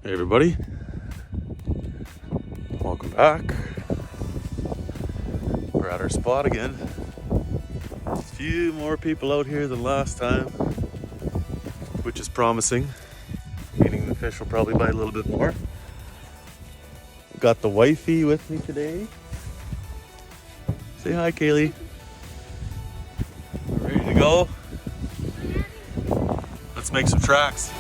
Hey everybody, welcome back. We're at our spot again. A few more people out here than last time, which is promising, meaning the fish will probably bite a little bit more. Got the wifey with me today. Say hi, Kaylee. Ready to go? Let's make some tracks.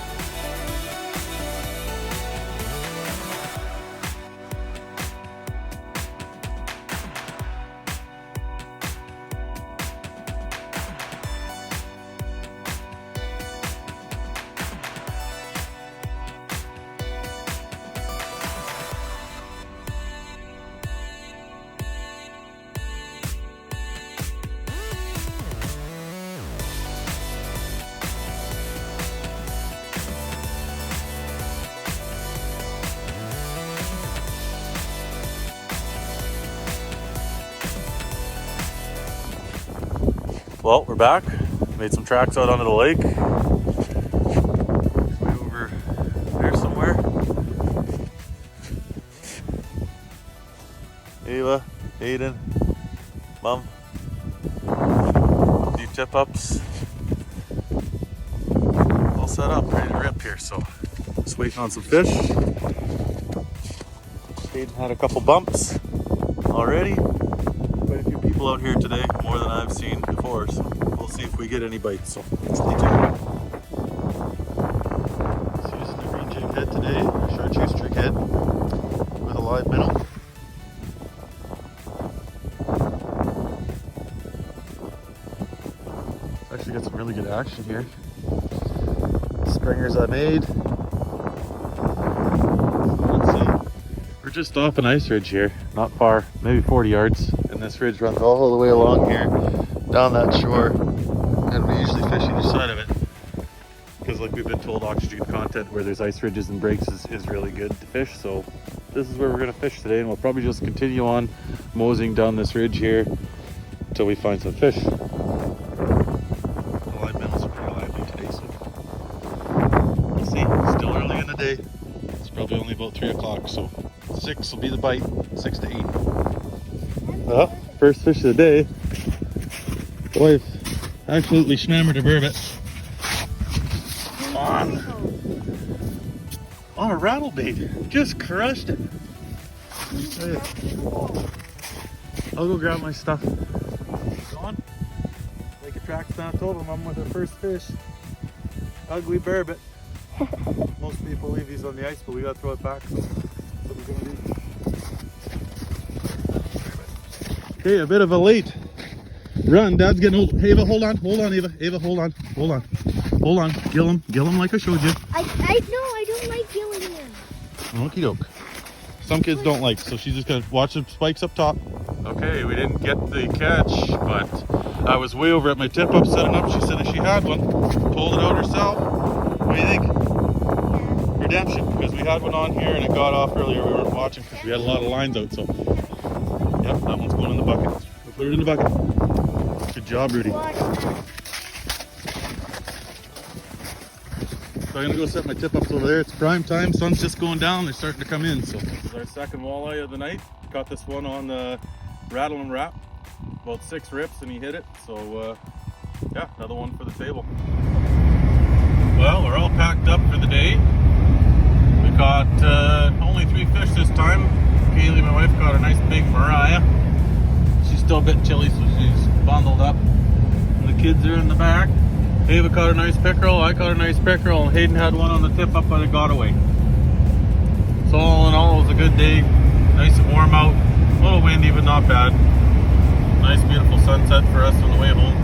Well, we're back. Made some tracks out onto the lake. Way over there somewhere. Ava, Hayden, Mom. A few tip ups. All set up, ready to rip here. So, just waiting on some fish. Hayden had a couple bumps already. Quite a few people out here today, more than I've seen before, so we'll see if we get any bites, so stay tuned. So using the green jig head today, chartreuse jig head with a live minnow. Actually got some really good action here. Stringers I made. Let's see. We're just off an ice ridge here, not far, maybe 40 yards. And this ridge runs all the way along here, down that shore, and we usually fish either side of it. Because like we've been told, oxygen content where there's ice ridges and breaks is really good to fish. So this is where we're gonna fish today, and we'll probably just continue on moseying down this ridge here until we find some fish. The live minnows are pretty lively today, so we'll see. Still early in the day. It's probably only about 3 o'clock, so 6 will be the bite, 6 to 8. Well, first fish of the day. Boy, absolutely snammered a burbot. Come on. On a rattle bait. Just crushed it. Hey. I'll go grab my stuff. Gone. Take a track to Manitoba, Mom, with her first fish. Ugly burbot. Most people leave these on the ice, but we gotta throw it back. So that's what we're gonna do. Okay, a bit of a late run. Dad's getting old. Ava, hold on, Ava. Ava, hold on. Gill him like I showed you. I don't like gilling him. Okie doke. Some kids don't like, so she's just gonna watch the spikes up top. Okay, we didn't get the catch, but I was way over at my tip up setting up. She said that she had one. Pulled it out herself. What do you think? Redemption, because we had one on here and it got off earlier. We weren't watching because we had a lot of lines out, so. Yep, that one's going in the bucket. We'll put it in the bucket. Good job, Rudy. So I'm gonna go set my tip ups over there. It's prime time, sun's just going down, they're starting to come in. So this is our second walleye of the night. Caught this one on the rattle and wrap. About 6 rips and he hit it. So yeah, another one for the table. Well, we're all packed up for the day. We caught only 3 fish this time. Kaylee, my wife, got a nice big Mariah. She's still a bit chilly, so she's bundled up. And the kids are in the back. Ava caught a nice pickerel, I caught a nice pickerel, and Hayden had one on the tip up, but it got away. So all in all, it was a good day. Nice and warm out. A little windy, but not bad. Nice, beautiful sunset for us on the way home.